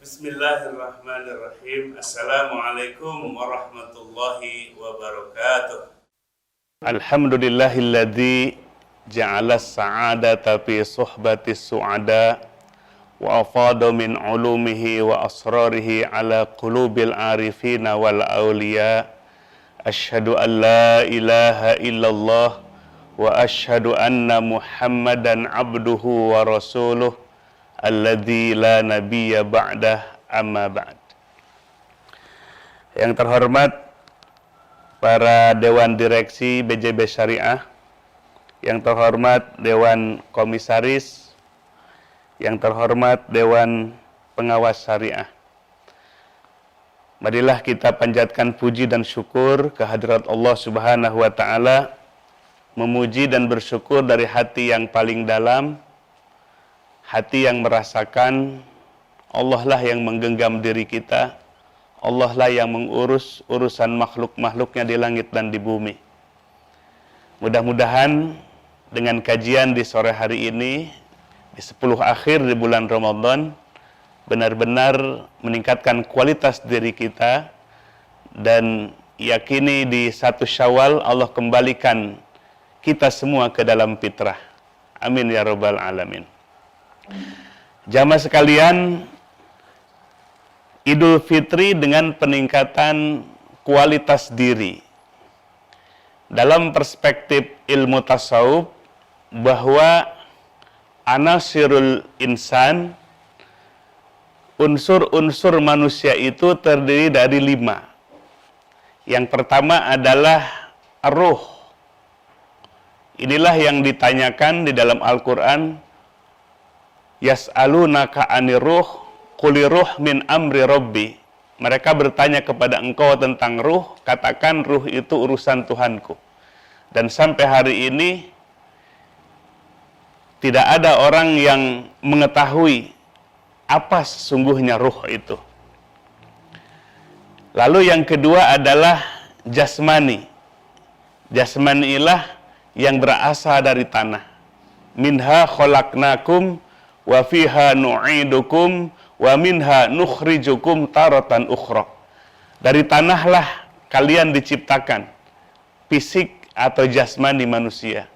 Bismillahirrahmanirrahim. Assalamualaikum warahmatullahi wabarakatuh. Alhamdulillahilladzi ja'ala as-sa'adata fi suhbati su'ada wa afada min ulumihi wa asrarihi ala qulubil arifina wal awliya. Asyhadu an la ilaha illallah wa asyhadu anna Muhammadan abduhu wa rasuluh alladzi la nabiyya ba'dah, amma ba'd. Yang terhormat para Dewan Direksi BJB Syariah, yang terhormat Dewan Komisaris, yang terhormat Dewan Pengawas Syariah. Marilah kita panjatkan puji dan syukur kehadirat Allah Subhanahu wa Ta'ala, memuji dan bersyukur dari hati yang paling dalam, hati yang merasakan Allah lah yang menggenggam diri kita, Allah lah yang mengurus urusan makhluk-makhluknya di langit dan di bumi. Mudah-mudahan dengan kajian di sore hari ini, di 10 akhir di bulan Ramadan, benar-benar meningkatkan kualitas diri kita, dan yakini di 1 Syawal Allah kembalikan kita semua ke dalam fitrah. Amin ya rabbal alamin. Jamaah sekalian, Idul Fitri dengan peningkatan kualitas diri. Dalam perspektif ilmu tasawuf, bahwa anasirul insan, unsur-unsur manusia itu terdiri dari 5. Yang pertama adalah ruh. Inilah yang ditanyakan di dalam Al-Quran. Yas'alunaka 'anir ruh, quli ruh min amri rabbi. Mereka bertanya kepada engkau tentang ruh, katakan ruh itu urusan Tuhanku. Dan sampai hari ini tidak ada orang yang mengetahui apa sesungguhnya ruh itu. Lalu yang kedua adalah jasmani. Jasmani ilah yang berasal dari tanah. Minha khalaqnakum wa fiha nu'idukum wa minha nukhrijukum taratan ukhra. Dari tanahlah kalian diciptakan, fisik atau jasmani manusia,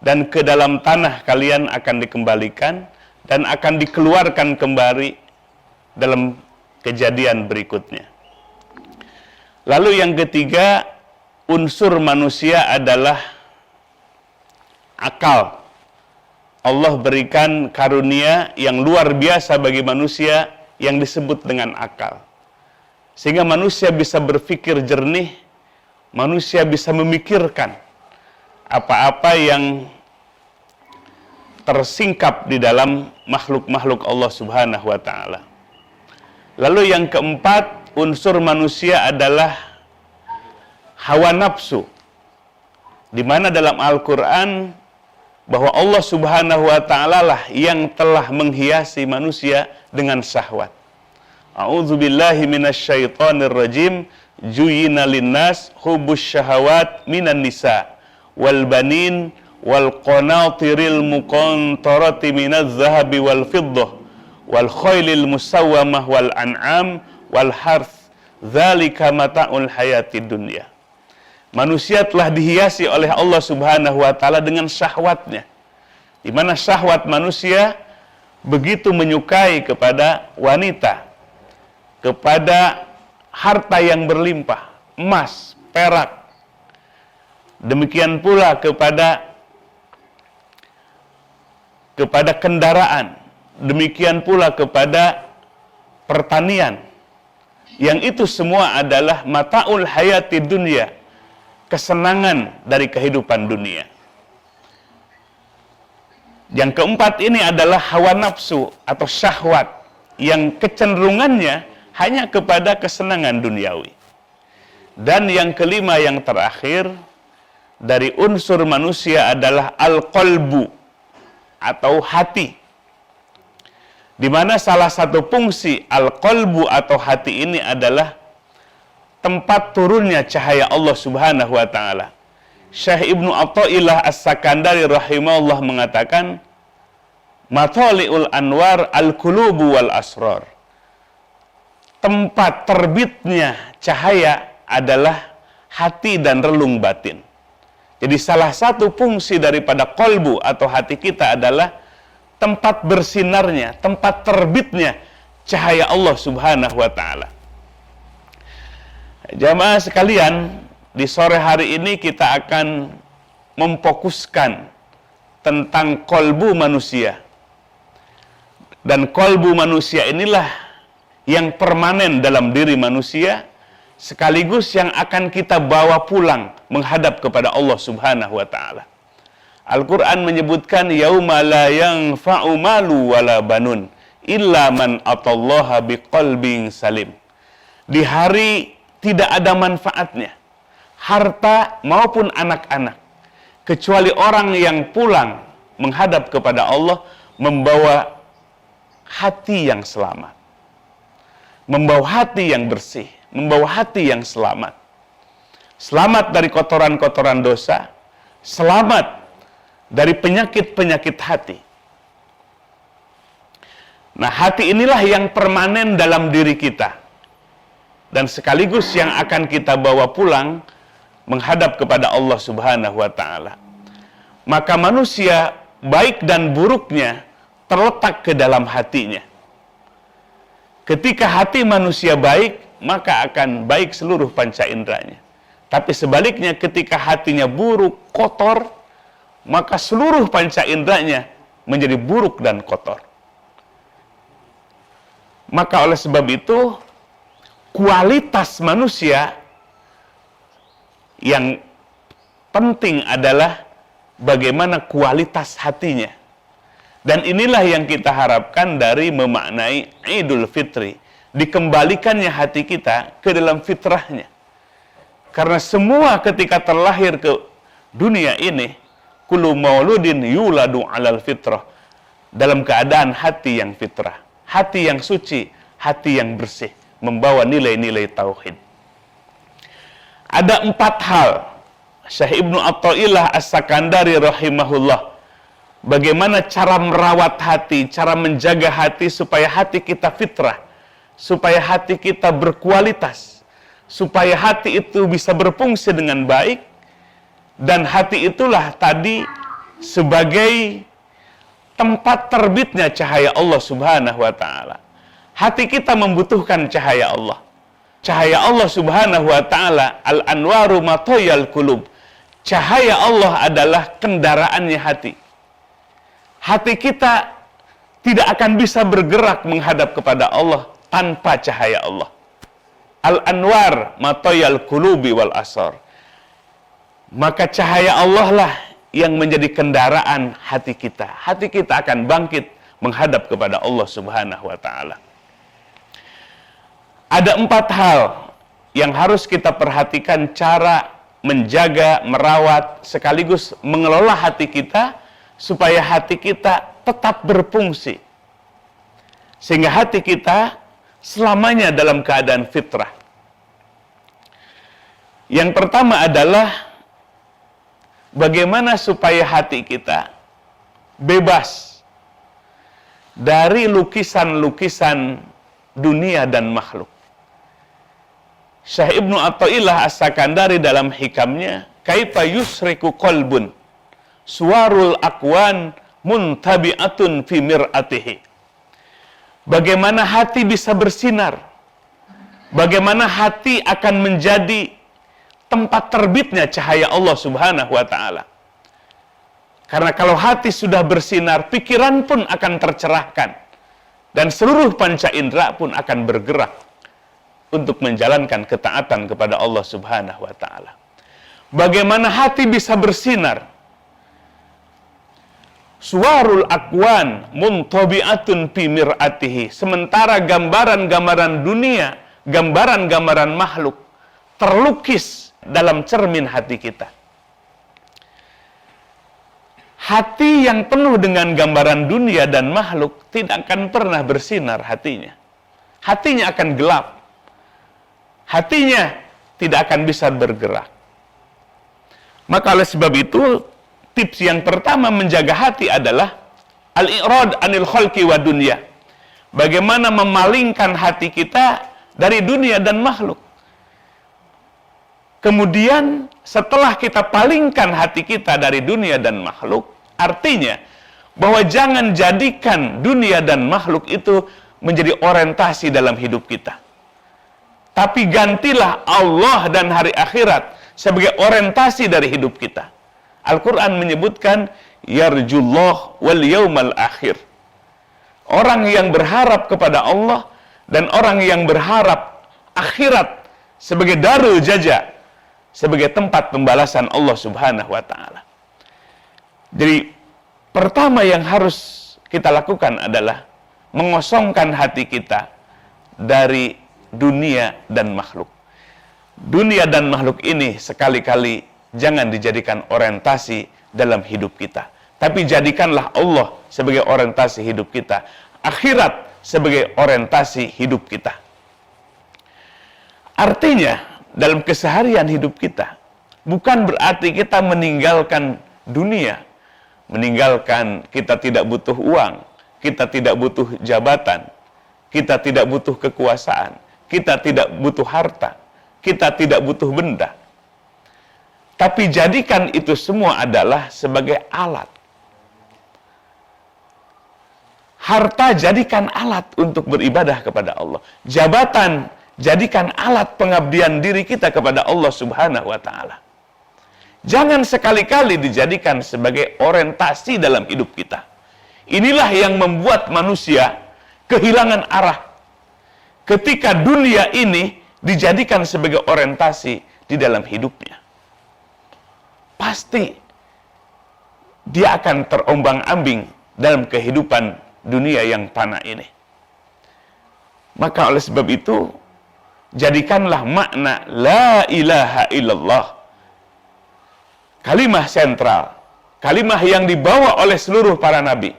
dan ke dalam tanah kalian akan dikembalikan dan akan dikeluarkan kembali dalam kejadian berikutnya. Lalu yang ketiga, unsur manusia adalah akal. Allah berikan karunia yang luar biasa bagi manusia yang disebut dengan akal. Sehingga manusia bisa berpikir jernih, manusia bisa memikirkan apa-apa yang tersingkap di dalam makhluk-makhluk Allah Subhanahu wa Ta'ala. Lalu yang keempat, unsur manusia adalah hawa nafsu, di mana dalam Al-Quran bahwa Allah Subhanahu wa Ta'ala lah yang telah menghiasi manusia dengan syahwat. A'udzubillahi minasyaitonir rajim. Juyina linnas hubbus syahawat minan nisa wal banin wal qanatiril muqantarati minaz zahabi wal fiddah wal khailil musawwamah wal an'am wal harth. Dzalika mata'ul hayatid dunya. Manusia telah dihiasi oleh Allah Subhanahu wa Ta'ala dengan syahwatnya, di mana syahwat manusia begitu menyukai kepada wanita, kepada harta yang berlimpah, emas, perak, demikian pula kepada kendaraan, demikian pula kepada pertanian, yang itu semua adalah mata'ul hayatid dunya, kesenangan dari kehidupan dunia. Yang keempat ini adalah hawa nafsu atau syahwat yang kecenderungannya hanya kepada kesenangan duniawi. Dan yang kelima, yang terakhir dari unsur manusia adalah al-qalbu atau hati, di mana salah satu fungsi al-qalbu atau hati ini adalah tempat turunnya cahaya Allah Subhanahu wa Ta'ala. Syekh Ibnu Athaillah As-Sakandari rahimahullah mengatakan, matali'ul anwar al-qulubu wal asrar. tempat terbitnya cahaya adalah hati dan relung batin. Jadi salah satu fungsi daripada kolbu atau hati kita adalah tempat bersinarnya, tempat terbitnya cahaya Allah Subhanahu wa Ta'ala. Jamaah sekalian, di sore hari ini kita akan memfokuskan tentang kolbu manusia. Dan kolbu manusia inilah yang permanen dalam diri manusia, sekaligus yang akan kita bawa pulang menghadap kepada Allah Subhanahu wa Ta'ala. Al-Quran menyebutkan, yauma la yanfa'u malu wala banun illa man atallaha biqalbin salim. Di hari tidak ada manfaatnya harta maupun anak-anak, kecuali orang yang pulang menghadap kepada Allah membawa hati yang selamat, membawa hati yang bersih, membawa hati yang selamat. Selamat dari kotoran-kotoran dosa, selamat dari penyakit-penyakit hati. Nah, hati inilah yang permanen dalam diri kita, dan sekaligus yang akan kita bawa pulang menghadap kepada Allah Subhanahu wa Ta'ala. Maka manusia, baik dan buruknya, terletak ke dalam hatinya. Ketika hati manusia baik, maka akan baik seluruh panca inderanya. Tapi sebaliknya, ketika hatinya buruk, kotor, maka seluruh panca inderanya menjadi buruk dan kotor. Maka oleh sebab itu, kualitas manusia yang penting adalah bagaimana kualitas hatinya. Dan inilah yang kita harapkan dari memaknai Idul Fitri. Dikembalikannya hati kita ke dalam fitrahnya. Karena semua ketika terlahir ke dunia ini, kullu mauludin yuladu alal fitrah. Dalam keadaan hati yang fitrah. Hati yang suci, hati yang bersih. Membawa nilai-nilai tauhid. Ada 4 hal Syekh Ibnu Athaillah As-Sakandari rahimahullah, bagaimana cara merawat hati, cara menjaga hati supaya hati kita fitrah, supaya hati kita berkualitas, supaya hati itu bisa berfungsi dengan baik. Dan hati itulah tadi sebagai tempat terbitnya cahaya Allah Subhanahu wa Ta'ala. Hati kita membutuhkan cahaya Allah. Cahaya Allah Subhanahu wa Ta'ala, al-anwaru matoyal kulub. Cahaya Allah adalah kendaraannya hati. Hati kita tidak akan bisa bergerak menghadap kepada Allah tanpa cahaya Allah. Al-anwar matoyal kulubi wal asar. Maka cahaya Allah lah yang menjadi kendaraan hati kita. Hati kita akan bangkit menghadap kepada Allah Subhanahu wa Ta'ala. Ada 4 hal yang harus kita perhatikan cara menjaga, merawat, sekaligus mengelola hati kita supaya hati kita tetap berfungsi. Sehingga hati kita selamanya dalam keadaan fitrah. Yang pertama adalah bagaimana supaya hati kita bebas dari lukisan-lukisan dunia dan makhluk. Syekh Ibnu Athaillah As-Sakandari dalam hikamnya, kaifa yusriku qalbun suwarul akwan muntabi'atun fi mir'atihi. Bagaimana hati bisa bersinar? Bagaimana hati akan menjadi tempat terbitnya cahaya Allah Subhanahu wa Ta'ala? Karena kalau hati sudah bersinar, pikiran pun akan tercerahkan. Dan seluruh panca indera pun akan bergerak untuk menjalankan ketaatan kepada Allah Subhanahu wa Ta'ala. Bagaimana hati bisa bersinar? Suwarul akwan muntabi'atun fi mir'atihi. Sementara gambaran-gambaran dunia, gambaran-gambaran makhluk terlukis dalam cermin hati kita. Hati yang penuh dengan gambaran dunia dan makhluk tidak akan pernah bersinar hatinya. Hatinya akan gelap. Hatinya tidak akan bisa bergerak. Maka oleh sebab itu, tips yang pertama menjaga hati adalah al-i'rad anil khalqi wa dunya. Bagaimana memalingkan hati kita dari dunia dan makhluk. Kemudian setelah kita palingkan hati kita dari dunia dan makhluk, artinya bahwa jangan jadikan dunia dan makhluk itu menjadi orientasi dalam hidup kita. Tapi gantilah Allah dan hari akhirat sebagai orientasi dari hidup kita. Al-Quran menyebutkan, yarjullah wal yawmal akhir. Orang yang berharap kepada Allah dan orang yang berharap akhirat sebagai darul jaza, sebagai tempat pembalasan Allah Subhanahu wa taala. Jadi pertama yang harus kita lakukan adalah mengosongkan hati kita dari dunia dan makhluk. Dunia dan makhluk ini sekali-kali jangan dijadikan orientasi dalam hidup kita. Tapi jadikanlah Allah sebagai orientasi hidup kita. Akhirat sebagai orientasi hidup kita. Artinya, dalam keseharian hidup kita, bukan berarti kita meninggalkan dunia. Meninggalkan kita tidak butuh uang, kita tidak butuh jabatan, kita tidak butuh kekuasaan, kita tidak butuh harta, kita tidak butuh benda. Tapi jadikan itu semua adalah sebagai alat. Harta jadikan alat untuk beribadah kepada Allah. Jabatan jadikan alat pengabdian diri kita kepada Allah Subhanahu wa taala. Jangan sekali-kali dijadikan sebagai orientasi dalam hidup kita. Inilah yang membuat manusia kehilangan arah. Ketika dunia ini dijadikan sebagai orientasi di dalam hidupnya, pasti dia akan terombang-ambing dalam kehidupan dunia yang fana ini. Maka oleh sebab itu, jadikanlah makna la ilaha illallah kalimah sentral, kalimah yang dibawa oleh seluruh para nabi.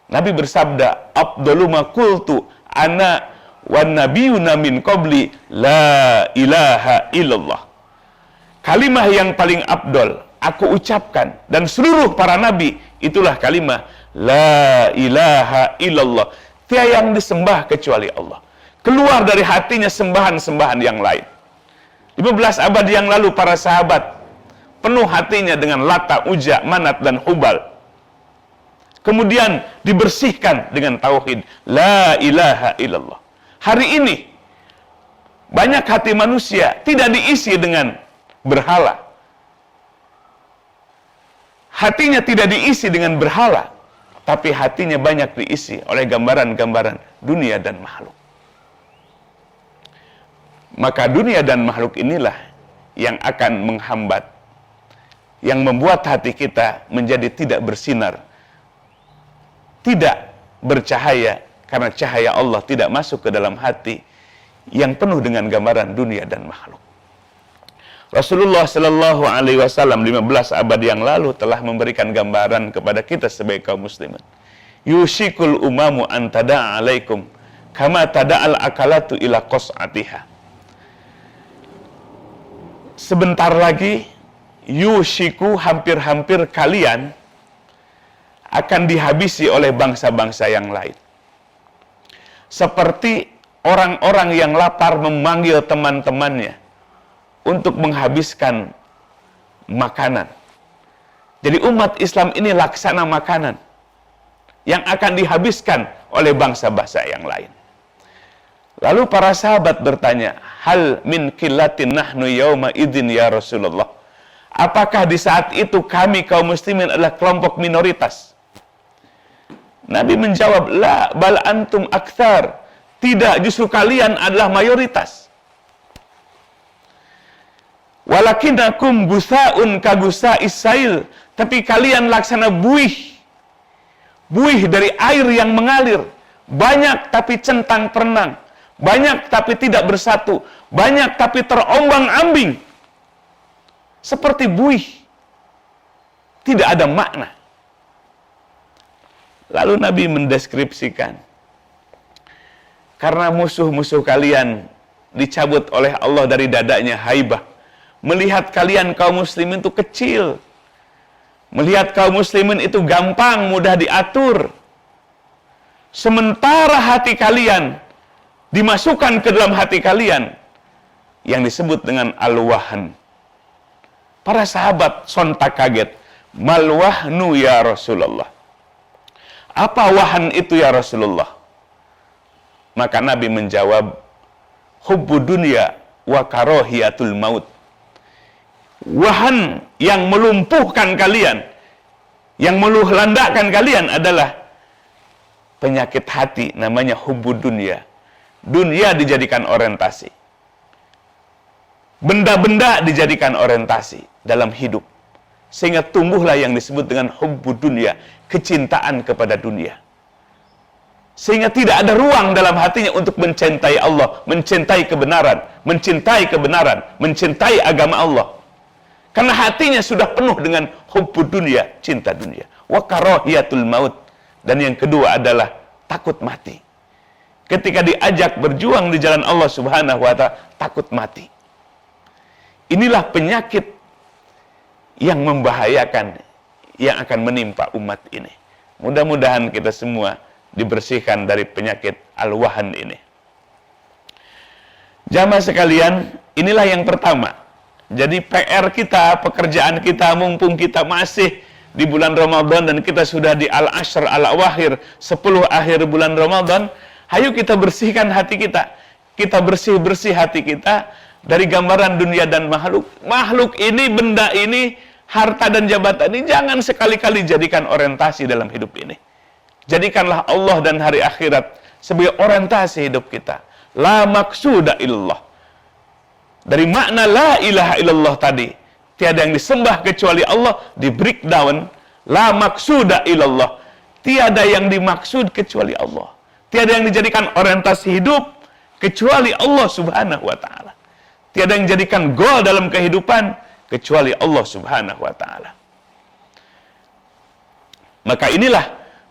Nabi bersabda, afdalu ma qultu ana wan nabiyuna min qabli la ilaha illallah. Kalimah yang paling afdal aku ucapkan dan seluruh para nabi, itulah kalimah la ilaha illallah. Tiada yang disembah kecuali Allah. Keluar dari hatinya sembahan-sembahan yang lain. 15 abad yang lalu para sahabat penuh hatinya dengan Lata, Uzza, Manat, dan Hubal. Kemudian dibersihkan dengan tauhid la ilaha illallah. Hari ini banyak hati manusia tidak diisi dengan berhala. Hatinya tidak diisi dengan berhala, tapi hatinya banyak diisi oleh gambaran-gambaran dunia dan makhluk. Maka dunia dan makhluk inilah yang akan menghambat, yang membuat hati kita menjadi tidak bersinar, tidak bercahaya, karena cahaya Allah tidak masuk ke dalam hati yang penuh dengan gambaran dunia dan makhluk. Rasulullah Shallallahu Alaihi Wasallam 15 abad yang lalu telah memberikan gambaran kepada kita sebagai kaum muslimin. Yushikul umamu antada alaikum kama tada'al akalatu ila qas'atiha. Sebentar lagi yushiku, hampir-hampir kalian akan dihabisi oleh bangsa-bangsa yang lain. Seperti orang-orang yang lapar memanggil teman-temannya untuk menghabiskan makanan. Jadi umat Islam ini laksana makanan yang akan dihabiskan oleh bangsa-bangsa yang lain. Lalu para sahabat bertanya, hal min qillatin nahnu yauma idzin ya Rasulullah. Apakah di saat itu kami kaum muslimin adalah kelompok minoritas? Nabi menjawab, la bal antum aktsar. Tidak, justru kalian adalah mayoritas. Walakinakum gusaun kagusa'is sail. Tapi kalian laksana buih. Buih dari air yang mengalir. Banyak tapi centang perenang. Banyak tapi tidak bersatu. Banyak tapi terombang-ambing. Seperti buih. Tidak ada makna. Lalu Nabi mendeskripsikan. Karena musuh-musuh kalian dicabut oleh Allah dari dadanya haibah. Melihat kalian kaum muslimin itu kecil. Melihat kaum muslimin itu gampang, mudah diatur. Sementara hati kalian dimasukkan ke dalam hati kalian yang disebut dengan al-wahan. Para sahabat sontak kaget. Mal wahnu ya Rasulullah. Apa wahan itu ya Rasulullah? Maka Nabi menjawab, hubbu dunya wa karahiyatul maut. Wahan yang melumpuhkan kalian, yang meluhlandakan kalian adalah penyakit hati, namanya hubbu dunya. Dunia dijadikan orientasi. Benda-benda dijadikan orientasi dalam hidup. Sehingga tumbuhlah yang disebut dengan hubbu dunya, kecintaan kepada dunia. Sehingga tidak ada ruang dalam hatinya untuk mencintai Allah, mencintai kebenaran, mencintai agama Allah. Karena hatinya sudah penuh dengan hubbu dunya, cinta dunia. Wa karahiyatul maut. Dan yang kedua adalah takut mati. Ketika diajak berjuang di jalan Allah Subhanahu wa ta'ala, takut mati. Inilah penyakit yang membahayakan yang akan menimpa umat ini. Mudah-mudahan kita semua dibersihkan dari penyakit al-wahan ini. Jamaah sekalian, inilah yang pertama. Jadi PR kita, pekerjaan kita, mumpung kita masih di bulan Ramadan dan kita sudah di al-ashr al-awakhir, 10 akhir bulan Ramadan, ayo kita bersihkan hati kita. Kita bersih-bersih hati kita dari gambaran dunia dan makhluk. Makhluk ini, benda ini, harta dan jabatan ini jangan sekali-kali jadikan orientasi dalam hidup ini. Jadikanlah Allah dan hari akhirat sebagai orientasi hidup kita. La maksuda illallah. Dari makna la ilaha illallah tadi, tiada yang disembah kecuali Allah, di breakdown, la maksuda illallah. Tiada yang dimaksud kecuali Allah. Tiada yang dijadikan orientasi hidup kecuali Allah Subhanahu wa ta'ala. Tiada yang dijadikan goal dalam kehidupan kecuali Allah Subhanahu wa ta'ala. Maka inilah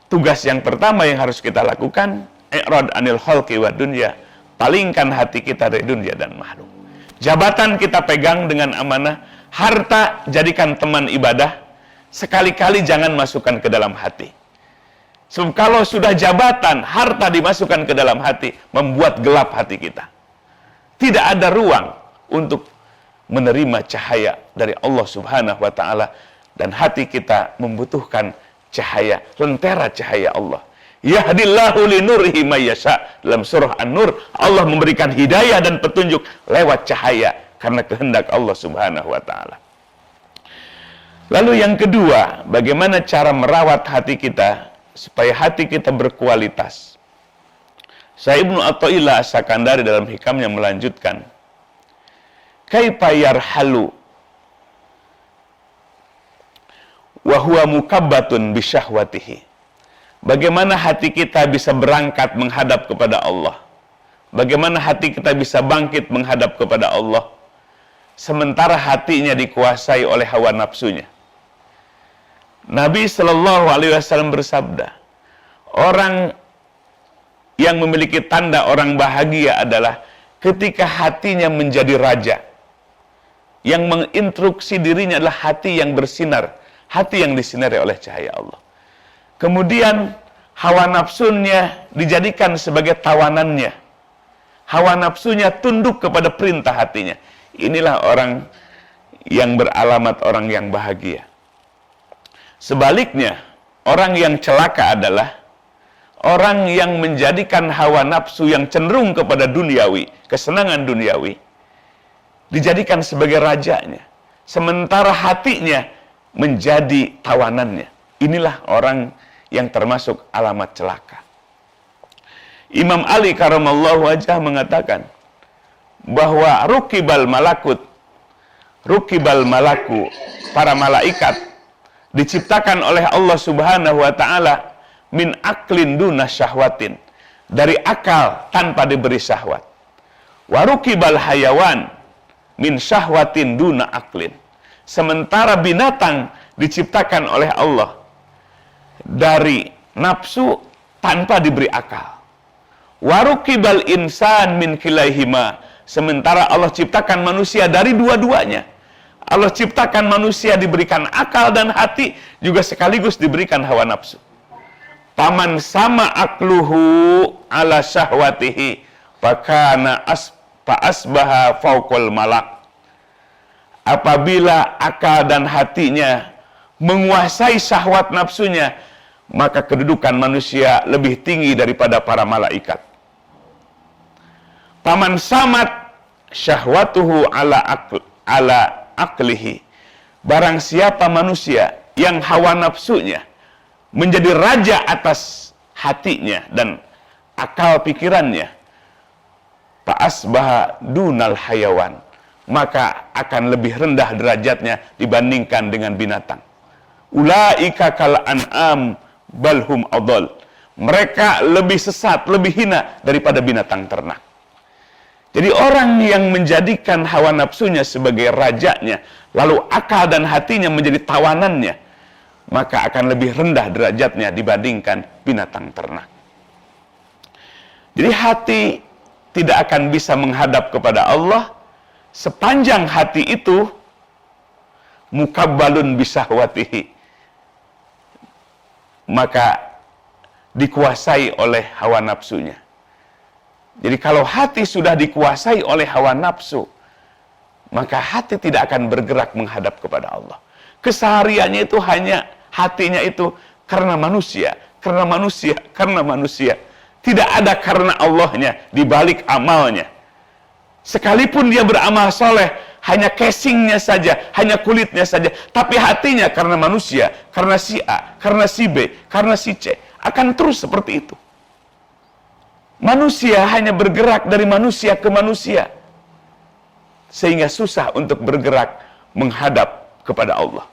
tugas yang pertama yang harus kita lakukan, i'rad anil khalqi wa dunya. Palingkan hati kita dari dunia dan makhluk. Jabatan kita pegang dengan amanah, harta jadikan teman ibadah, sekali-kali jangan masukkan ke dalam hati. Sebab kalau sudah jabatan, harta dimasukkan ke dalam hati, membuat gelap hati kita. Tidak ada ruang untuk menerima cahaya dari Allah Subhanahu wa ta'ala, dan hati kita membutuhkan cahaya, lentera cahaya Allah. Yahdillahu linurihi may yasha. Dalam surah An-Nur, Allah memberikan hidayah dan petunjuk lewat cahaya karena kehendak Allah Subhanahu wa ta'ala. Lalu yang kedua, bagaimana cara merawat hati kita supaya hati kita berkualitas? Syekh Ibnu Athaillah As-Sakandari dalam hikamnya melanjutkan, kaifa yarhalu wa huwa mukabbatun bisyahwatihi. Bagaimana hati kita bisa berangkat menghadap kepada Allah? Bagaimana hati kita bisa bangkit menghadap kepada Allah sementara hatinya dikuasai oleh hawa nafsunya? Nabi Shallallahu Alaihi Wasallam bersabda, orang yang memiliki tanda orang bahagia adalah ketika hatinya menjadi raja. Yang menginstruksi dirinya adalah hati yang bersinar, hati yang disinari oleh cahaya Allah. Kemudian hawa nafsunya dijadikan sebagai tawanannya. Hawa nafsunya tunduk kepada perintah hatinya. Inilah orang yang beralamat orang yang bahagia. Sebaliknya, orang yang celaka adalah orang yang menjadikan hawa nafsu yang cenderung kepada duniawi, kesenangan duniawi, dijadikan sebagai rajanya, sementara hatinya menjadi tawanannya. Inilah orang yang termasuk alamat celaka. Imam Ali karamallahu wajhah mengatakan bahwa rukibal malaku, para malaikat diciptakan oleh Allah Subhanahu wa ta'ala min aklin duna syahwatin, dari akal tanpa diberi syahwat. Wa rukibal hayawan min syahwatin duna aklin, sementara binatang diciptakan oleh Allah dari nafsu tanpa diberi akal. Warukibal insan min kilaihima, sementara Allah ciptakan manusia dari dua-duanya. Allah ciptakan manusia diberikan akal dan hati, juga sekaligus diberikan hawa nafsu. Paman sama akluhu ala syahwatihi fakana asbaha fauqal malak. Apabila akal dan hatinya menguasai syahwat nafsunya, maka kedudukan manusia lebih tinggi daripada para malaikat. Paman samat syahwatuhu ala aklihi. Barang siapa manusia yang hawa nafsunya menjadi raja atas hatinya dan akal pikirannya, fa'asbaha dunal hayawan, maka akan lebih rendah derajatnya dibandingkan dengan binatang. Ulaika kal an'am balhum adall. Mereka lebih sesat, lebih hina daripada binatang ternak. Jadi orang yang menjadikan hawa nafsunya sebagai rajanya, lalu akal dan hatinya menjadi tawanannya, maka akan lebih rendah derajatnya dibandingkan binatang ternak. Jadi hati tidak akan bisa menghadap kepada Allah sepanjang hati itu mukabbalun bisahwatihi, maka dikuasai oleh hawa nafsunya. Jadi kalau hati sudah dikuasai oleh hawa nafsu, maka hati tidak akan bergerak menghadap kepada Allah. Kesehariannya itu hanya hatinya itu karena manusia, karena manusia, karena manusia. Tidak ada karena Allahnya di balik amalnya. Sekalipun dia beramal soleh, hanya casingnya saja, hanya kulitnya saja. Tapi hatinya karena manusia, karena si A, karena si B, karena si C. Akan terus seperti itu. Manusia hanya bergerak dari manusia ke manusia. Sehingga susah untuk bergerak menghadap kepada Allah.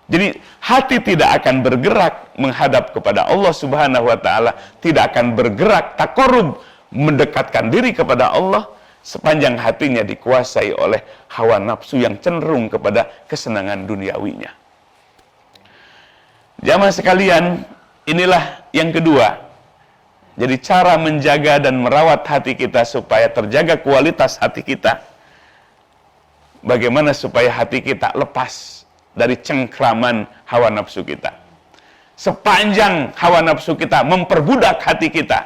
Jadi hati tidak akan bergerak menghadap kepada Allah Subhanahu wa ta'ala, tidak akan bergerak takorub mendekatkan diri kepada Allah sepanjang hatinya dikuasai oleh hawa nafsu yang cenderung kepada kesenangan duniawinya. Jamaah sekalian, inilah yang kedua. Jadi cara menjaga dan merawat hati kita supaya terjaga kualitas hati kita. Bagaimana supaya hati kita lepas dari cengkraman hawa nafsu kita. Sepanjang hawa nafsu kita memperbudak hati kita,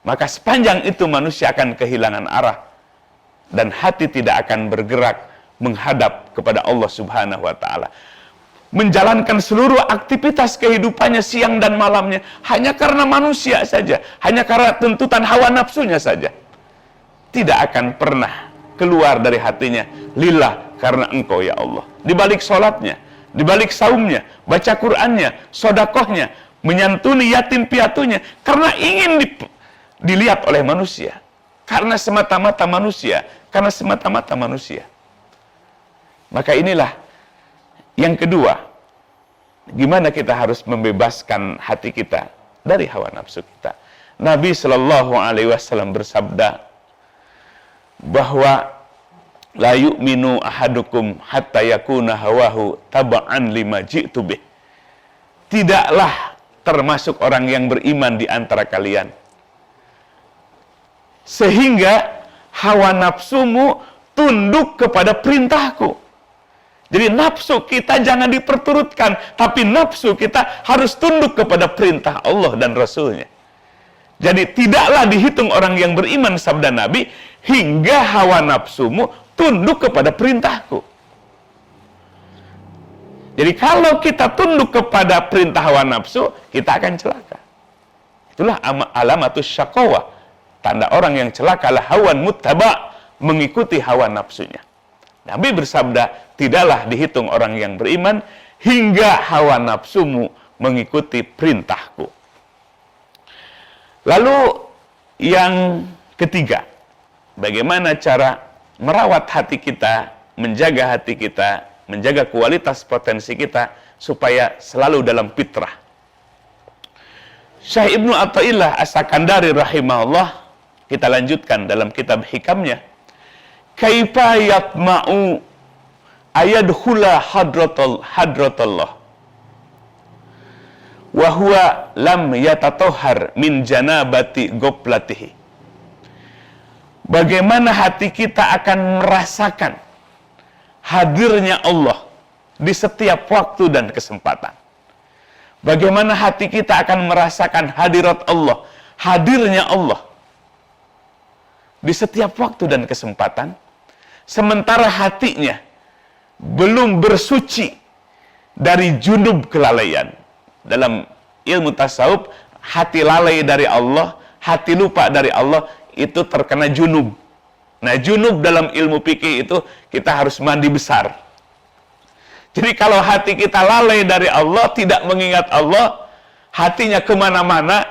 maka sepanjang itu manusia akan kehilangan arah dan hati tidak akan bergerak menghadap kepada Allah Subhanahu wa ta'ala. Menjalankan seluruh aktivitas kehidupannya siang dan malamnya hanya karena manusia saja, hanya karena tuntutan hawa nafsunya saja. Tidak akan pernah keluar dari hatinya lillah, karena engkau ya Allah. Di balik sholatnya, di balik saumnya, baca Qur'annya, sodakohnya, menyantuni yatim piatunya, karena ingin dilihat oleh manusia, karena semata-mata manusia, karena semata-mata manusia. Maka inilah yang kedua, gimana kita harus membebaskan hati kita dari hawa nafsu kita. Nabi Shallallahu Alaihi Wasallam bersabda bahwa la yu'minu ahadukum hatta yakuna hawahu taba'an lima ji'tu bih. Tidaklah termasuk orang yang beriman di antara kalian sehingga hawa nafsumu tunduk kepada perintahku. Jadi nafsu kita jangan diperturutkan, tapi nafsu kita harus tunduk kepada perintah Allah dan Rasulnya. Jadi tidaklah dihitung orang yang beriman, sabda Nabi, hingga hawa nafsumu tunduk kepada perintahku. Jadi kalau kita tunduk kepada perintah hawa nafsu, kita akan celaka. Itulah alamatus syaqawah. Tanda orang yang celaka adalah hawan muttaba, mengikuti hawa nafsunya. Nabi bersabda, tidaklah dihitung orang yang beriman hingga hawa nafsumu mengikuti perintahku. Lalu yang ketiga, bagaimana cara merawat hati kita, menjaga hati kita, menjaga kualitas potensi kita supaya selalu dalam fitrah. Syekh Ibnu Athaillah As-Sakandari rahimahullah, kita lanjutkan dalam kitab hikamnya. Kaifa yatma'u ayadkhula hadratallah wa huwa lam yatatahhar min janabati goplatihi. Bagaimana hati kita akan merasakan hadirnya Allah di setiap waktu dan kesempatan. Bagaimana hati kita akan merasakan hadirat Allah, hadirnya Allah. di setiap waktu dan kesempatan, sementara hatinya belum bersuci dari junub kelalaian. Dalam ilmu tasawuf, hati lalai dari Allah, hati lupa dari Allah, itu terkena junub. Nah, junub dalam ilmu fikih itu kita harus mandi besar. Jadi kalau hati kita lalai dari Allah, tidak mengingat Allah, hatinya kemana-mana,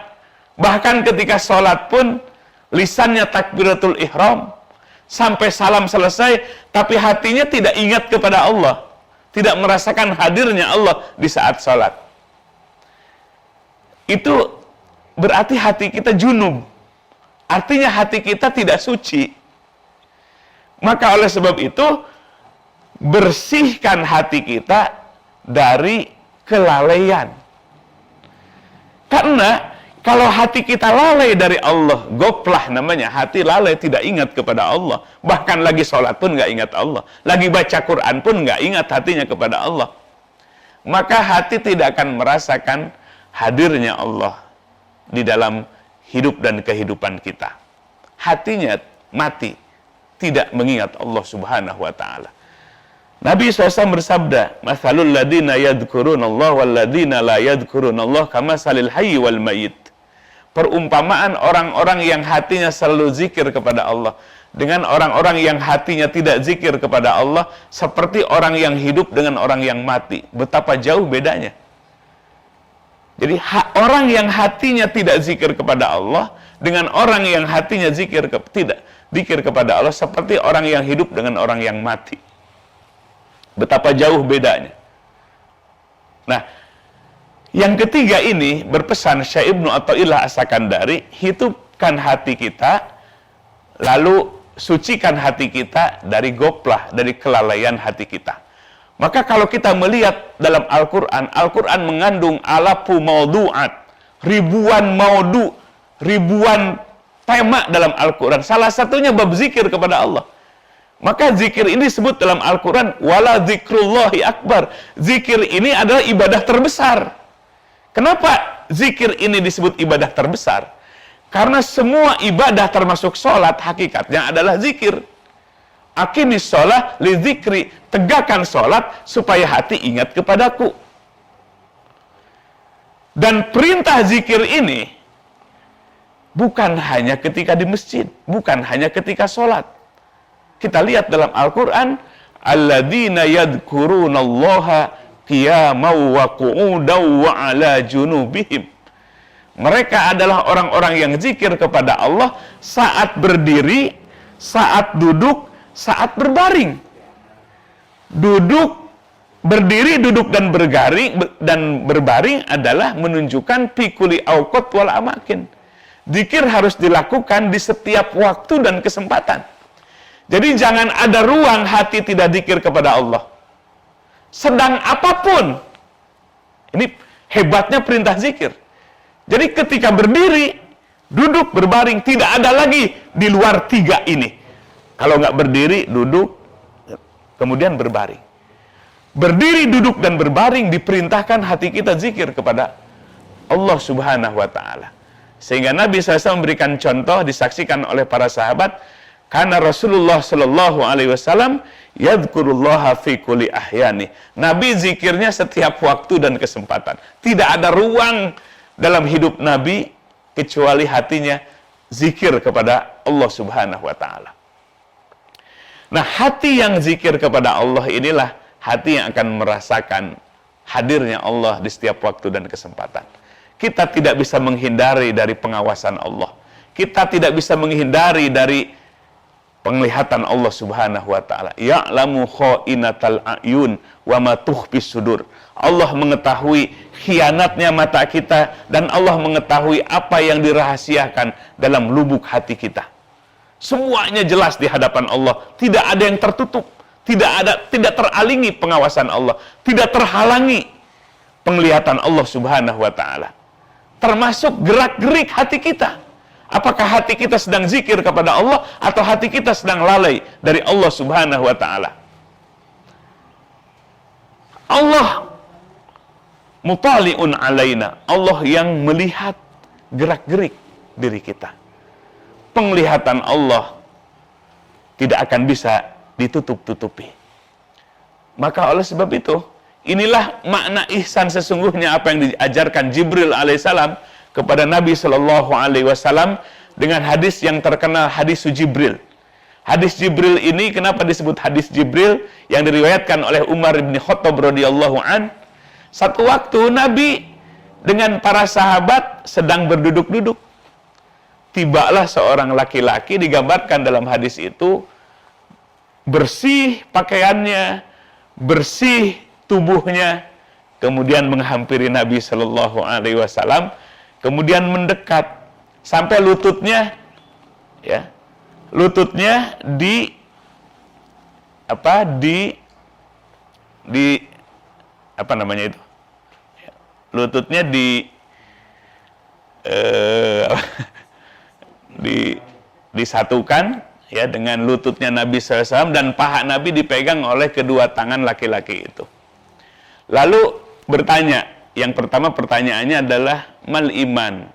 bahkan ketika sholat pun, lisannya takbiratul ihram, sampai salam selesai, tapi hatinya tidak ingat kepada Allah, tidak merasakan hadirnya Allah di saat sholat. Itu berarti hati kita junub. Artinya hati kita tidak suci. Maka oleh sebab itu, bersihkan hati kita dari kelalaian. Karena kalau hati kita lalai dari Allah, goplah namanya, hati lalai tidak ingat kepada Allah. Bahkan lagi sholat pun nggak ingat Allah. Lagi baca Quran pun nggak ingat hatinya kepada Allah. Maka hati tidak akan merasakan hadirnya Allah di dalam hidup dan kehidupan kita. Hatinya mati, tidak mengingat Allah subhanahu wa ta'ala. Nabi SAW bersabda, "Mathalul ladina yadhkurunallah wal ladina la yadhkurunallah kamasalil hayyi wal mayyit." Perumpamaan orang-orang yang hatinya selalu zikir kepada Allah dengan orang-orang yang hatinya tidak zikir kepada Allah, seperti orang yang hidup dengan orang yang mati. Betapa jauh bedanya. Jadi orang yang hatinya tidak zikir kepada Allah dengan orang yang hatinya tidak zikir kepada Allah, seperti orang yang hidup dengan orang yang mati. Betapa jauh bedanya. Nah, yang ketiga ini berpesan Syekh Ibnu Athaillah As-Sakandari, hidupkan hati kita, lalu sucikan hati kita dari goplah, dari kelalaian hati kita. Maka kalau kita melihat dalam Al-Quran, Al-Quran mengandung alafu maudu'at, ribuan maudu, ribuan tema dalam Al-Quran. Salah satunya bab zikir kepada Allah. Maka zikir ini disebut dalam Al-Quran, wala zikrullahi akbar. Zikir ini adalah ibadah terbesar. Kenapa zikir ini disebut ibadah terbesar? Karena semua ibadah termasuk sholat, hakikatnya adalah zikir. Aqimis sholat li zikri, tegakkan sholat supaya hati ingat kepadaku. Dan perintah zikir ini bukan hanya ketika di masjid, bukan hanya ketika sholat. Kita lihat dalam Al-Quran, alladzina yadhkurunallaha qiyamau wa qu'udau wa ala junubihim. Mereka adalah orang-orang yang zikir kepada Allah saat berdiri, saat duduk, saat berbaring. Berdiri, duduk dan berbaring adalah menunjukkan fikuli awqat wal amakin. Zikir harus dilakukan di setiap waktu dan kesempatan. Jadi jangan ada ruang hati tidak zikir kepada Allah. Sedang apapun. Ini hebatnya perintah zikir. Jadi ketika berdiri, duduk, berbaring, tidak ada lagi di luar tiga ini. Kalau nggak berdiri, duduk, kemudian berbaring. Berdiri, duduk, dan berbaring diperintahkan hati kita zikir kepada Allah subhanahu wa ta'ala. Sehingga Nabi SAW memberikan contoh, disaksikan oleh para sahabat, karena Rasulullah Sallallahu Alaihi Wasallam yadhkurullaha fi kulli ahyani. Nabi zikirnya setiap waktu dan kesempatan. Tidak ada ruang dalam hidup Nabi kecuali hatinya zikir kepada Allah Subhanahu wa taala. Nah, hati yang zikir kepada Allah inilah hati yang akan merasakan hadirnya Allah di setiap waktu dan kesempatan. Kita tidak bisa menghindari dari pengawasan Allah. Kita tidak bisa menghindari dari penglihatan Allah Subhanahu wa taala. Ya'lamu kha'inatal a'yun wa ma tukhfis sudur. Allah mengetahui khianatnya mata kita dan Allah mengetahui apa yang dirahasiakan dalam lubuk hati kita. Semuanya jelas di hadapan Allah, tidak ada yang tertutup, tidak teralingi pengawasan Allah, tidak terhalangi penglihatan Allah Subhanahu wa taala. Termasuk gerak-gerik hati kita. Apakah hati kita sedang zikir kepada Allah atau hati kita sedang lalai dari Allah Subhanahu wa taala? Allah mutali'un alaina. Allah yang melihat gerak-gerik diri kita. Penglihatan Allah tidak akan bisa ditutup-tutupi. Maka oleh sebab itu, inilah makna ihsan sesungguhnya apa yang diajarkan Jibril alaihissalam kepada Nabi Shallallahu Alaihi Wasallam dengan hadis yang terkenal, hadis Jibril. Hadis Jibril ini kenapa disebut hadis Jibril? Yang diriwayatkan oleh Umar bin Khattab radhiyallahu an. Satu waktu Nabi dengan para sahabat sedang berduduk-duduk. Tibalah seorang laki-laki, digambarkan dalam hadis itu bersih pakaiannya, bersih tubuhnya, kemudian menghampiri Nabi Shallallahu Alaihi Wasallam, kemudian mendekat sampai lututnya, ya, lututnya di apa namanya itu? Lututnya disatukan ya dengan lututnya Nabi SAW, dan paha Nabi dipegang oleh kedua tangan laki-laki itu. Lalu bertanya, yang pertama pertanyaannya adalah mal iman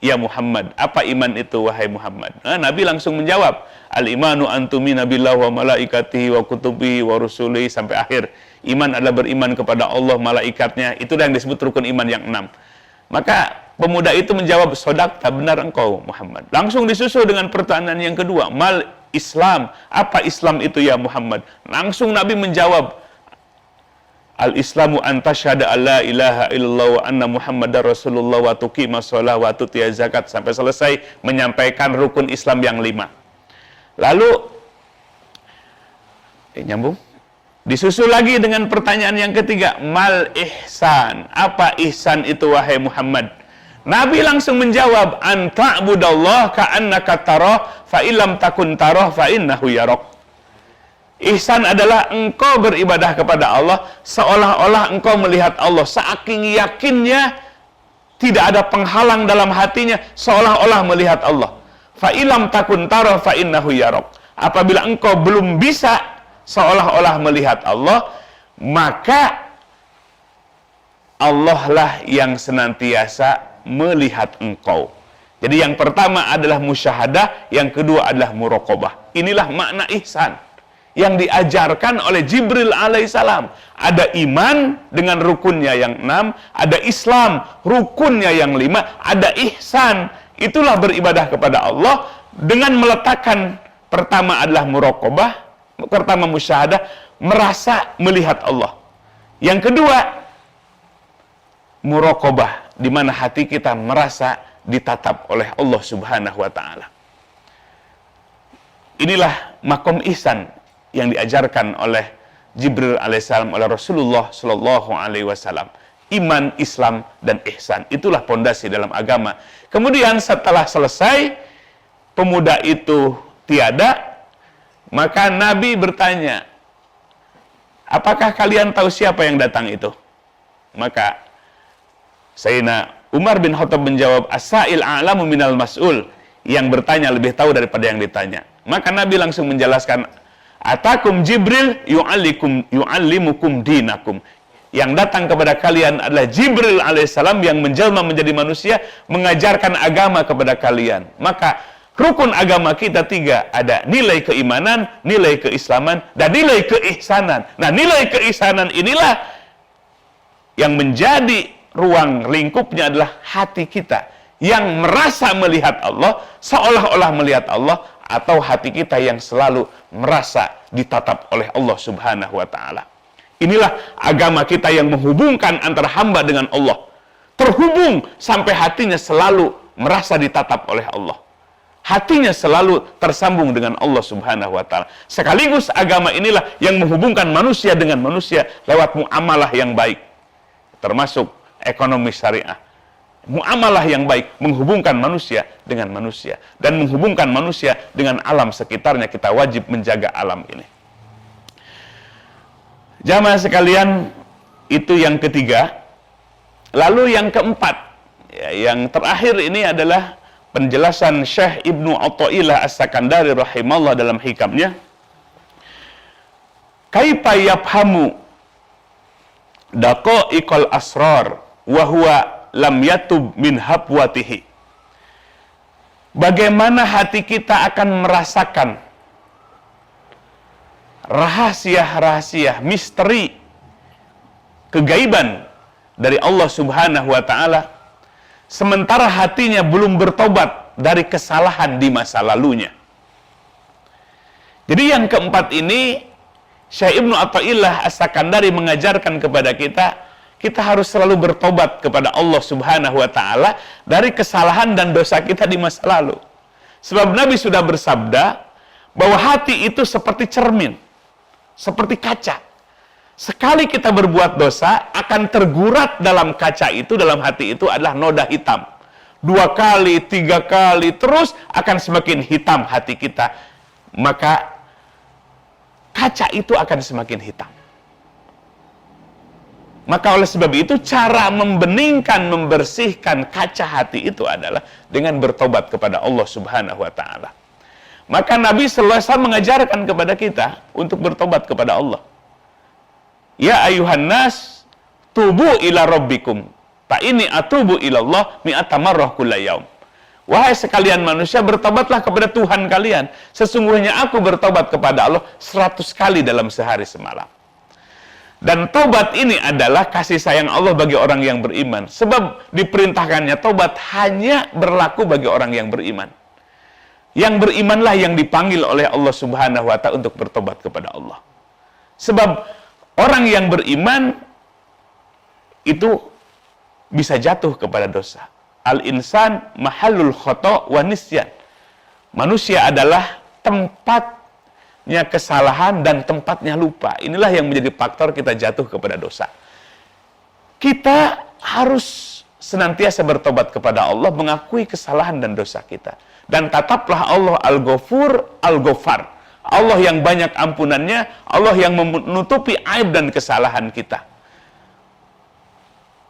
ya Muhammad, apa iman itu wahai Muhammad? Nah, Nabi langsung menjawab, al imanu antumina billahi wa malaikatihi wa kutubihi wa rusulihi, sampai akhir. Iman adalah beriman kepada Allah, malaikatnya, itu yang disebut rukun iman yang 6. Maka pemuda itu menjawab, sodaqta, benar engkau Muhammad. Langsung disusul dengan pertanyaan yang kedua, mal Islam, apa Islam itu ya Muhammad? Langsung Nabi menjawab, al Islamu antasyhada alla ilaha illallah wa anna Muhammadar Rasulullah wa tuqimas shalah wa tutiyaz zakat, sampai selesai menyampaikan rukun Islam yang 5. Lalu nyambung. Disusul lagi dengan pertanyaan yang ketiga, mal ihsan, apa ihsan itu wahai Muhammad? Nabi langsung menjawab, anta budallah ka'annaka tarah fa illam takun tarah fa innahu yarak. Ihsan adalah engkau beribadah kepada Allah seolah-olah engkau melihat Allah, saking yakinnya tidak ada penghalang dalam hatinya, seolah-olah melihat Allah. Fa illam takun tarah fa innahu yarak. Apabila engkau belum bisa seolah-olah melihat Allah, maka Allah lah yang senantiasa melihat engkau. Jadi yang pertama adalah musyahadah, yang kedua adalah muraqabah. Inilah makna ihsan yang diajarkan oleh Jibril alaihissalam. Ada iman dengan rukunnya yang 6, ada Islam rukunnya yang 5, ada ihsan, itulah beribadah kepada Allah dengan meletakkan pertama adalah muraqabah, pertama musyahadah, merasa melihat Allah. Yang kedua muraqabah, di mana hati kita merasa ditatap oleh Allah Subhanahu wa taala. Inilah makom ihsan yang diajarkan oleh Jibril alaihissalam oleh Rasulullah sallallahu alaihi wasallam. Iman, Islam, dan ihsan, itulah pondasi dalam agama. Kemudian setelah selesai, pemuda itu tiada, maka Nabi bertanya, apakah kalian tahu siapa yang datang itu? Maka Sayyidina Umar bin Khattab menjawab, as-sa'il a'lamu minal mas'ul, yang bertanya lebih tahu daripada yang ditanya. Maka Nabi langsung menjelaskan, atakum Jibril yu'allimukum dinakum. Yang datang kepada kalian adalah Jibril alaihissalam yang menjelma menjadi manusia, mengajarkan agama kepada kalian. Maka rukun agama kita 3, ada nilai keimanan, nilai keislaman, dan nilai keihsanan. Nah, nilai keihsanan inilah yang menjadi ruang lingkupnya adalah hati kita yang merasa melihat Allah, seolah-olah melihat Allah, atau hati kita yang selalu merasa ditatap oleh Allah Subhanahu wa taala. Inilah agama kita yang menghubungkan antara hamba dengan Allah. Terhubung sampai hatinya selalu merasa ditatap oleh Allah. Hatinya selalu tersambung dengan Allah Subhanahu wa taala. Sekaligus agama inilah yang menghubungkan manusia dengan manusia lewat muamalah yang baik. Termasuk ekonomi syariah. Muamalah yang baik menghubungkan manusia dengan manusia dan menghubungkan manusia dengan alam sekitarnya. Kita wajib menjaga alam ini. Jamaah sekalian, itu yang ketiga. Lalu yang keempat, ya, yang terakhir ini adalah penjelasan Syekh Ibnu Athaillah As-Sakandari rahimahullah dalam hikamnya. Kaifa yafhamu daqaiqal asrar wa huwa lam yatub min habwatihi. Bagaimana hati kita akan merasakan rahasia-rahasia, misteri, kegaiban dari Allah Subhanahu wa Ta'ala, sementara hatinya belum bertobat dari kesalahan di masa lalunya. Jadi yang keempat ini, Syekh Ibnu Athaillah As-Sakandari mengajarkan kepada kita, kita harus selalu bertobat kepada Allah Subhanahu wa Ta'ala dari kesalahan dan dosa kita di masa lalu. Sebab Nabi sudah bersabda bahwa hati itu seperti cermin, seperti kaca. Sekali kita berbuat dosa, akan tergurat dalam kaca itu, dalam hati itu adalah noda hitam. 2 kali, 3 kali, terus akan semakin hitam hati kita. Maka kaca itu akan semakin hitam. Maka oleh sebab itu, cara membeningkan, membersihkan kaca hati itu adalah dengan bertobat kepada Allah Subhanahu wa Ta'ala. Maka Nabi sallallahu alaihi wasallam mengajarkan kepada kita untuk bertobat kepada Allah. Ya ayuhan nas, tubu ila rabbikum, fa inni atubu ilallah mi'ata marrah kulla yaum. Wahai sekalian manusia, bertobatlah kepada Tuhan kalian. Sesungguhnya aku bertobat kepada Allah 100 kali dalam sehari semalam. Dan tobat ini adalah kasih sayang Allah bagi orang yang beriman. Sebab diperintahkannya tobat hanya berlaku bagi orang yang beriman. Yang berimanlah yang dipanggil oleh Allah Subhanahu wa Ta'ala untuk bertobat kepada Allah. Sebab orang yang beriman itu bisa jatuh kepada dosa. Al-insan mahallul khata' wa nisyan. Manusia adalah tempatnya kesalahan dan tempatnya lupa. Inilah yang menjadi faktor kita jatuh kepada dosa. Kita harus senantiasa bertobat kepada Allah, mengakui kesalahan dan dosa kita. Dan tetaplah Allah Al-Ghafur, Al-Ghaffar. Allah yang banyak ampunannya, Allah yang menutupi aib dan kesalahan kita.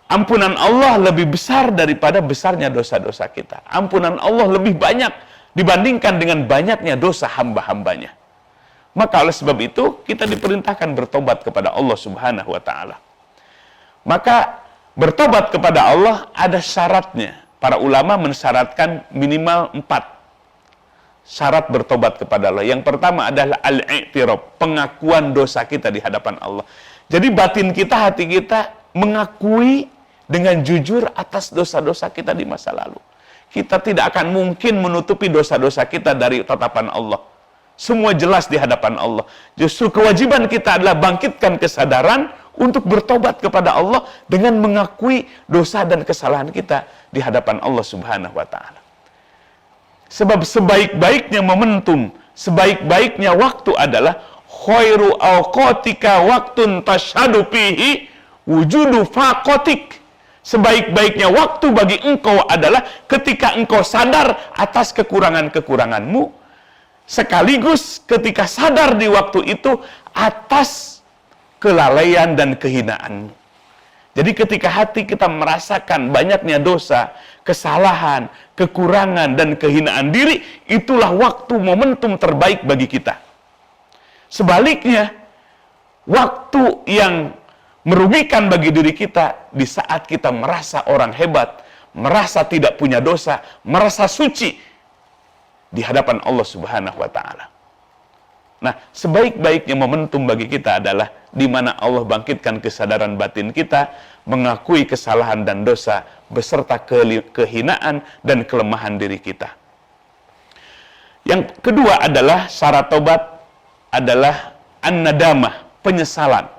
Ampunan Allah lebih besar daripada besarnya dosa-dosa kita. Ampunan Allah lebih banyak dibandingkan dengan banyaknya dosa hamba-hambanya. Maka oleh sebab itu, kita diperintahkan bertobat kepada Allah Subhanahu wa Ta'ala. Maka bertobat kepada Allah ada syaratnya. Para ulama mensyaratkan minimal 4 syarat bertobat kepada Allah. Yang pertama adalah al-i'tiraf, pengakuan dosa kita di hadapan Allah. Jadi batin kita, hati kita mengakui dengan jujur atas dosa-dosa kita di masa lalu. Kita tidak akan mungkin menutupi dosa-dosa kita dari tatapan Allah. Semua jelas di hadapan Allah. Justru kewajiban kita adalah bangkitkan kesadaran untuk bertobat kepada Allah dengan mengakui dosa dan kesalahan kita di hadapan Allah Subhanahu wa Ta'ala. Sebab sebaik-baiknya momentum, sebaik-baiknya waktu adalah khairu awqatika waktun tashhadu fihi wujudu faqatik. Sebaik-baiknya waktu bagi engkau adalah ketika engkau sadar atas kekurangan-kekuranganmu, sekaligus ketika sadar di waktu itu atas kelalaian dan kehinaanmu. Jadi ketika hati kita merasakan banyaknya dosa, kesalahan, kekurangan, dan kehinaan diri, itulah waktu momentum terbaik bagi kita. Sebaliknya, waktu yang merugikan bagi diri kita di saat kita merasa orang hebat, merasa tidak punya dosa, merasa suci di hadapan Allah Subhanahu wa Ta'ala. Nah, sebaik-baiknya momentum bagi kita adalah di mana Allah bangkitkan kesadaran batin kita, mengakui kesalahan dan dosa beserta kehinaan dan kelemahan diri kita. Yang kedua adalah syarat tobat adalah an-nadamah, penyesalan.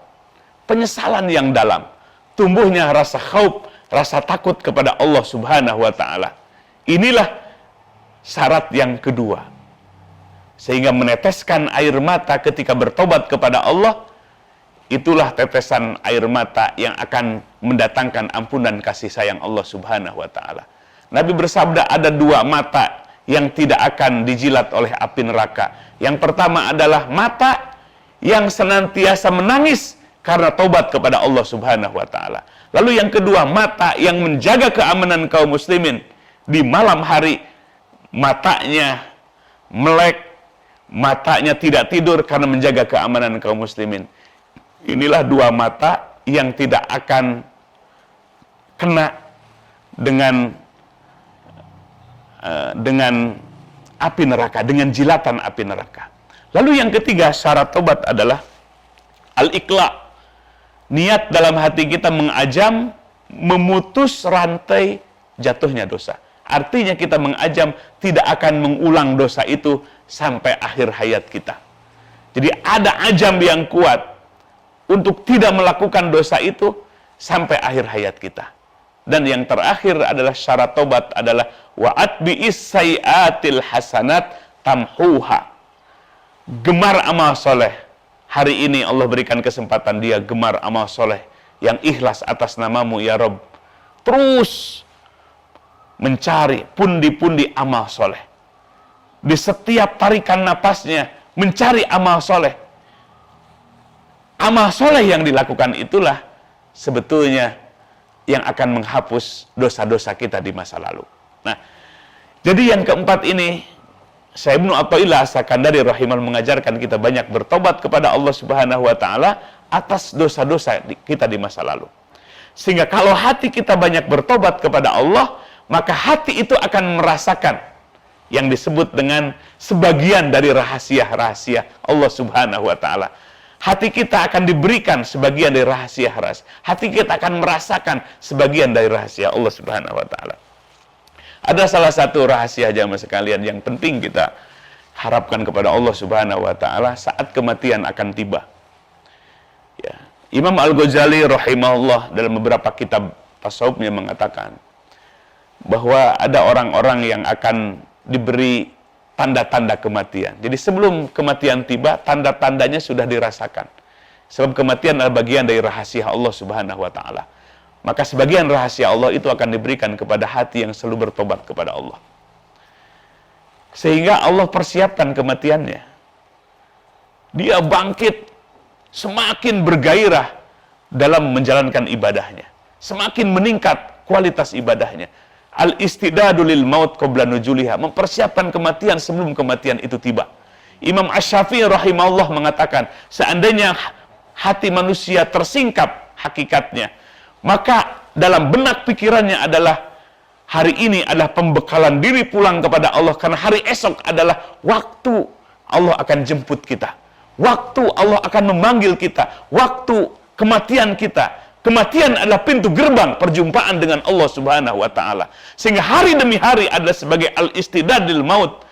Penyesalan yang dalam, tumbuhnya rasa khauf, rasa takut kepada Allah Subhanahu wa Ta'ala. Inilah syarat yang kedua. Sehingga meneteskan air mata ketika bertobat kepada Allah, itulah tetesan air mata yang akan mendatangkan ampunan kasih sayang Allah Subhanahu wa Ta'ala. Nabi bersabda, ada 2 mata yang tidak akan dijilat oleh api neraka. Yang pertama adalah mata yang senantiasa menangis karena tobat kepada Allah Subhanahu wa Ta'ala. Lalu yang kedua, mata yang menjaga keamanan kaum muslimin. Di malam hari, matanya melek, matanya tidak tidur karena menjaga keamanan kaum muslimin. Inilah 2 mata yang tidak akan kena dengan api neraka, dengan jilatan api neraka. Lalu yang ketiga, syarat tobat adalah al-iqla'. Niat dalam hati kita mengajam, memutus rantai jatuhnya dosa. Artinya kita mengajam tidak akan mengulang dosa itu sampai akhir hayat kita. Jadi ada ajam yang kuat untuk tidak melakukan dosa itu sampai akhir hayat kita. Dan yang terakhir adalah syarat tobat adalah wa'at bi'is sayiatil hasanat tamhuha. Gemar amal soleh. Hari ini Allah berikan kesempatan dia gemar amal soleh yang ikhlas atas namamu ya Rabb. Terus mencari pundi-pundi amal soleh. Di setiap tarikan napasnya mencari amal soleh. Amal soleh yang dilakukan itulah sebetulnya yang akan menghapus dosa-dosa kita di masa lalu. Nah, jadi yang keempat ini, Syekh Ibnu Athaillah As-Sakandari rahimahullah mengajarkan kita banyak bertobat kepada Allah Subhanahu wa taala atas dosa-dosa kita di masa lalu. Sehingga kalau hati kita banyak bertobat kepada Allah, maka hati itu akan merasakan yang disebut dengan sebagian dari rahasia-rahasia Allah Subhanahu wa taala. Hati kita akan diberikan sebagian dari rahasia-rahasia. Hati kita akan merasakan sebagian dari rahasia Allah Subhanahu wa taala. Ada salah satu rahasia jamaah sekalian yang penting kita harapkan kepada Allah Subhanahu wa taala saat kematian akan tiba. Ya. Imam Al-Ghazali rahimahullah dalam beberapa kitab tasawufnya mengatakan bahwa ada orang-orang yang akan diberi tanda-tanda kematian. Jadi sebelum kematian tiba, tanda-tandanya sudah dirasakan. Sebab kematian adalah bagian dari rahasia Allah Subhanahu wa taala. Maka sebagian rahasia Allah itu akan diberikan kepada hati yang selalu bertobat kepada Allah. Sehingga Allah persiapkan kematiannya. Dia bangkit semakin bergairah dalam menjalankan ibadahnya. Semakin meningkat kualitas ibadahnya. Al-istidadu lil maut qabla nujuliha, mempersiapkan kematian sebelum kematian itu tiba. Imam Asy-Syafi'i rahimahullah mengatakan, seandainya hati manusia tersingkap hakikatnya, maka dalam benak pikirannya adalah hari ini adalah pembekalan diri pulang kepada Allah, karena hari esok adalah waktu Allah akan jemput kita, waktu Allah akan memanggil kita, waktu kematian kita. Kematian adalah pintu gerbang perjumpaan dengan Allah Subhanahu wa taala. Sehingga hari demi hari adalah sebagai al-istidadil maut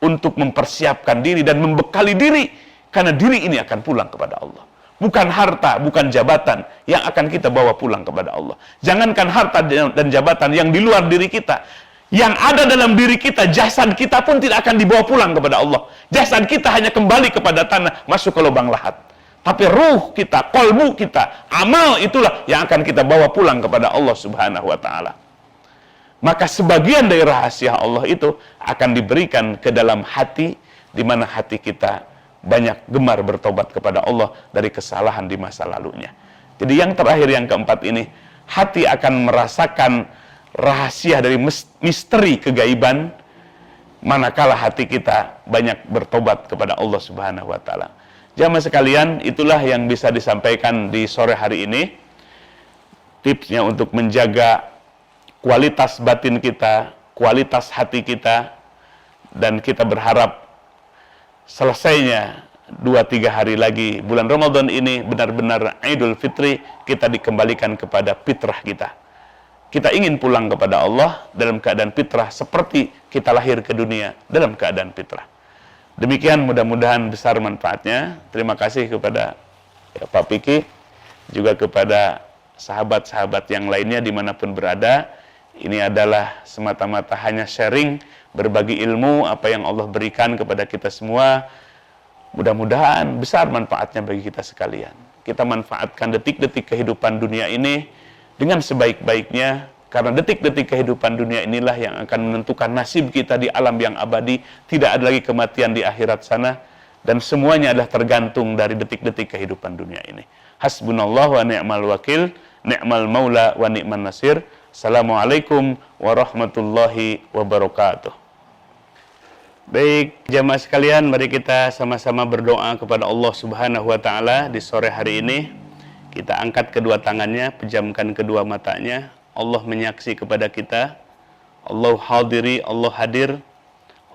untuk mempersiapkan diri dan membekali diri, karena diri ini akan pulang kepada Allah. Bukan harta, bukan jabatan yang akan kita bawa pulang kepada Allah. Jangankan harta dan jabatan yang di luar diri kita, yang ada dalam diri kita, jasad kita pun tidak akan dibawa pulang kepada Allah. Jasad kita hanya kembali kepada tanah, masuk ke lubang lahat. Tapi ruh kita, kolbu kita, amal itulah yang akan kita bawa pulang kepada Allah Subhanahu wa taala. Maka sebagian dari rahasia Allah itu akan diberikan ke dalam hati, di mana hati kita banyak gemar bertobat kepada Allah dari kesalahan di masa lalunya. Jadi yang terakhir, yang keempat ini, hati akan merasakan rahasia dari misteri kegaiban manakala hati kita banyak bertobat kepada Allah Subhanahu wa taala. Jamaah sekalian, itulah yang bisa disampaikan di sore hari ini. Tipsnya untuk menjaga kualitas batin kita, kualitas hati kita, dan kita berharap selesainya 2-3 hari lagi bulan Ramadan ini benar-benar Idul Fitri, kita dikembalikan kepada fitrah kita. Kita ingin pulang kepada Allah dalam keadaan fitrah seperti kita lahir ke dunia dalam keadaan fitrah. Demikian, mudah-mudahan besar manfaatnya. Terima kasih kepada Pak Piki, juga kepada sahabat-sahabat yang lainnya dimanapun berada. Ini adalah semata-mata hanya sharing, berbagi ilmu, apa yang Allah berikan kepada kita semua. Mudah-mudahan besar manfaatnya bagi kita sekalian. Kita manfaatkan detik-detik kehidupan dunia ini dengan sebaik-baiknya, karena detik-detik kehidupan dunia inilah yang akan menentukan nasib kita di alam yang abadi. Tidak ada lagi kematian di akhirat sana, dan semuanya adalah tergantung dari detik-detik kehidupan dunia ini. Hasbunallahu wa ni'mal wakil, ni'mal maula wa ni'man nasir. Assalamualaikum warahmatullahi wabarakatuh. Baik, jamaah sekalian, mari kita sama-sama berdoa kepada Allah Subhanahu wa taala di sore hari ini. Kita angkat kedua tangannya, pejamkan kedua matanya. Allah menyaksi kepada kita. Allah hadiri, Allah hadir.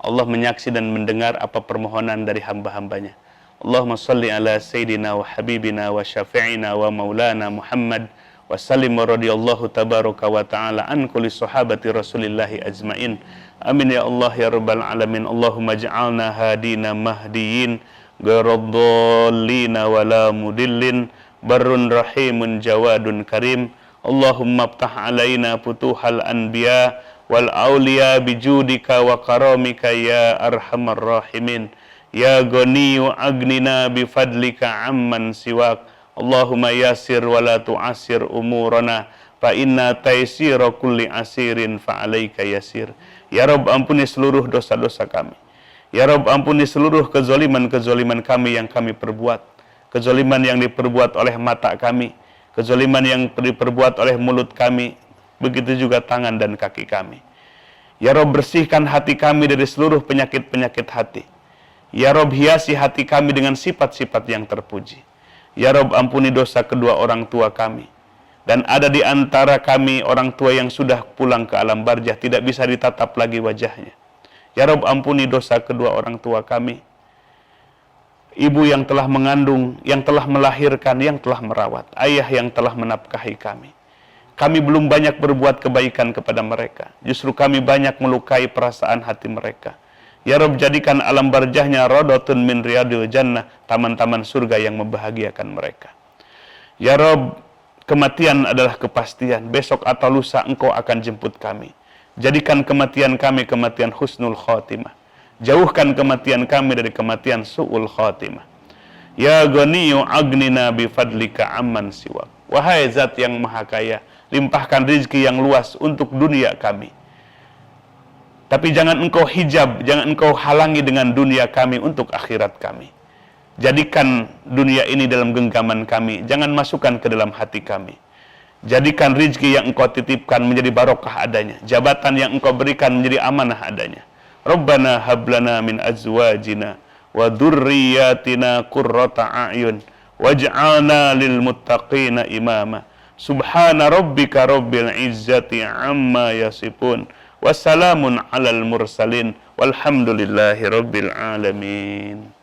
Allah menyaksi dan mendengar apa permohonan dari hamba-hambanya. Allahumma salli ala Sayyidina wa Habibina wa Syafi'ina wa Maulana Muhammad wa sallim radhiyallahu tabaraka wa ta'ala an kulli sahabati Rasulillahi ajmain. Amin ya Allah ya Rabbal alamin. Allahumma ja'alna hadina mahdiyin ghairadhdallina wala mudillin barrun rahimun jawadun karim. Allahumma aftah alaina futuhal anbiya wal auliya bijudika wa karamika ya arhamar rahimin. Ya ghaniyu agnina bifadlika amman siwak. Allahumma yasir wa la tu'asir umurana fa inna taysira kulli asirin fa alaika yasir. Ya Rabb, ampuni seluruh dosa-dosa kami. Ya Rabb, ampuni seluruh kezaliman-kezaliman kami yang kami perbuat. Kezaliman yang diperbuat oleh mata kami, kezaliman yang diperbuat oleh mulut kami, begitu juga tangan dan kaki kami. Ya Rabb, bersihkan hati kami dari seluruh penyakit-penyakit hati. Ya Rabb, hiasi hati kami dengan sifat-sifat yang terpuji. Ya Rabb, ampuni dosa kedua orang tua kami. Dan ada di antara kami orang tua yang sudah pulang ke alam barzah, tidak bisa ditatap lagi wajahnya. Ya Rabb, ampuni dosa kedua orang tua kami. Ibu yang telah mengandung, yang telah melahirkan, yang telah merawat. Ayah yang telah menafkahi kami. Kami belum banyak berbuat kebaikan kepada mereka. Justru kami banyak melukai perasaan hati mereka. Ya Rabb, jadikan alam barzahnya radatun min riyadil jannah, taman-taman surga yang membahagiakan mereka. Ya Rabb, kematian adalah kepastian. Besok atau lusa Engkau akan jemput kami. Jadikan kematian kami kematian husnul khatimah. Jauhkan kematian kami dari kematian su'ul khatimah. Ya Ghaniyu agnina bifadlika amman siwak. Wahai Zat yang Maha Kaya, limpahkan rizki yang luas untuk dunia kami. Tapi jangan Engkau hijab, jangan Engkau halangi dengan dunia kami untuk akhirat kami. Jadikan dunia ini dalam genggaman kami, jangan masukkan ke dalam hati kami. Jadikan rizki yang Engkau titipkan menjadi barokah adanya. Jabatan yang Engkau berikan menjadi amanah adanya. Rabbana hablana min azwajina wa dhurriyyatina qurrata a'yun waj'alna lil muttaqina imama. Subhana rabbika rabbil izzati amma yasifun. Wassalamun alal mursalin walhamdulillahi rabbil alamin.